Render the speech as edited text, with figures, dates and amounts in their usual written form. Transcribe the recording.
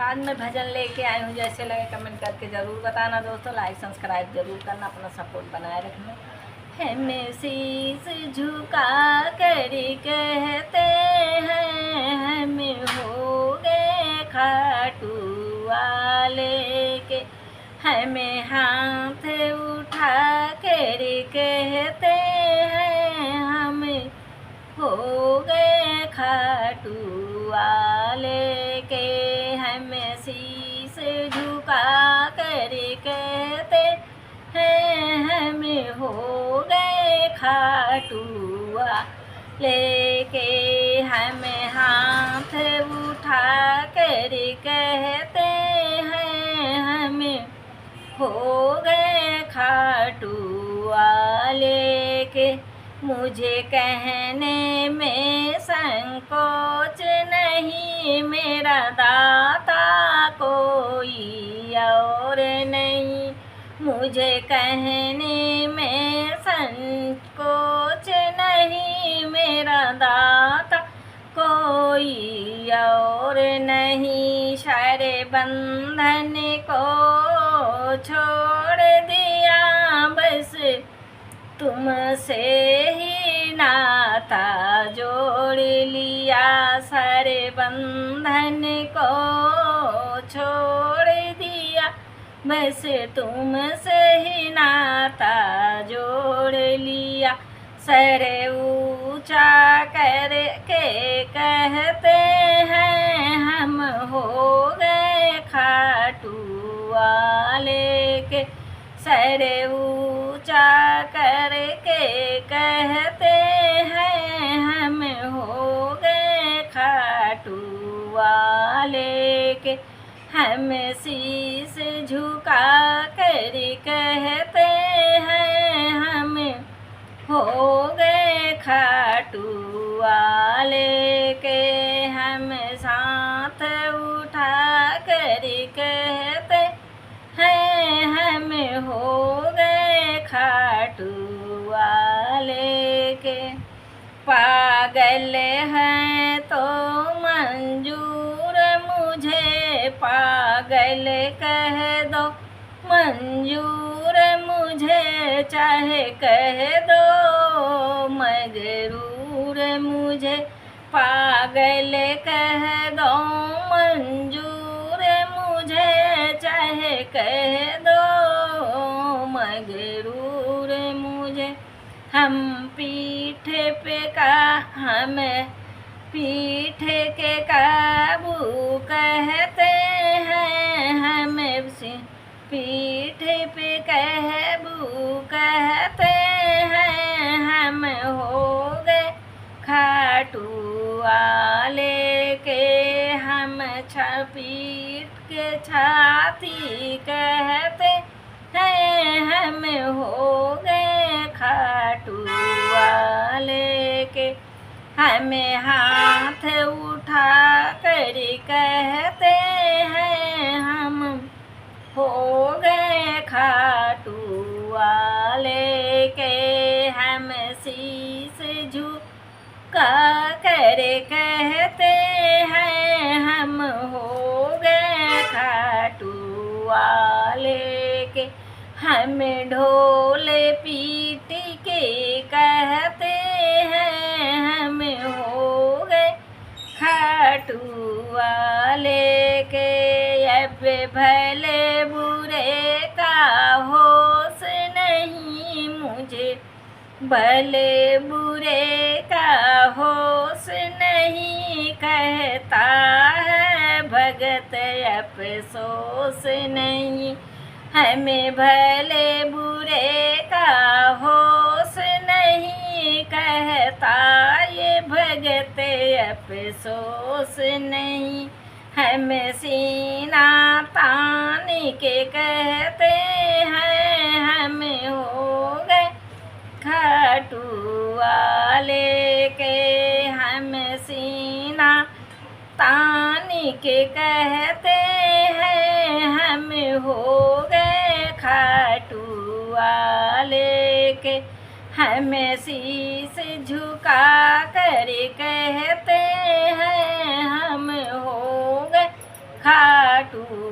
आज मैं भजन लेके आई हूँ। जैसे लगे कमेंट करके ज़रूर बताना दोस्तों। लाइक सब्सक्राइब जरूर करना, अपना सपोर्ट बनाए रखना। हमें शीश झुका कर कहते हैं हमें हो गए खाटू वाले के। हमें हाथ उठा कर कहते हैं हमें हो गए खाटू वाले के। हमें शीश झुका कर कहते हैं हमें हो गए खाटू वाले के। हमें हाथ उठा कर कहते हैं हमें हो गए खाटू वाले के। मुझे कहने में संकोच नहीं, मेरा दाता कोई और नहीं। मुझे कहने में संकोच नहीं, मेरा दाता कोई और नहीं। सारे बंधन को छोड़ दिया, बस तुमसे ही नाता जोड़ लिया। सारे बंधन को छोड़ दिया, बस तुमसे ही नाता जोड़ लिया। सर ऊंचा करके कहते हैं हम हो गए खाटू वाले के। सर ऊंचा करके कहते हैं हम हो गए खाटू वाले के। हम शीश झुका कर कहते हैं हम हो गए खाटू वाले के। हम साथ उठा कर कहते हैं हम हो गए खाटू वाले के। पागल हैं तो मंजूर मुझे, पागल कह दो मंजूर मुझे, चाहे कह दो मजरूर मुझे। पागल कह दो मंजूर मुझे, चाहे कह दो मजरूर मुझे। हम पीठ पे का हम पीठ के काबू कहते हैं, हम पीठ पे काबू कहते हैं हम हो गए खाटू वाले के। हम पीठ के छाती कहते हैं हम हो गए खाटू वाले के। हमें हाथ उठा कर कहते हैं हम हो गए खाटू वाले के। हम शीश झुका कर कहते हैं हम हो गए खाटू वाले के। हम ढोल पीट के कहते हैं हम हो गए खाटू वाले के। अब भले बुरे का होश नहीं मुझे, भले बुरे का होश नहीं, कहता है भगत अफसोस नहीं। हमें भले बुरे का होश नहीं, कहता ये भगत अफसोस नहीं। हम सीना तान के कहते हैं हम हो गए खाटू वाले के। हम सीना तान के कहते हैं हम हो गए खाटू वाले के। हम शीश झुका कर कहते हैं हम हो गए खा टूटा।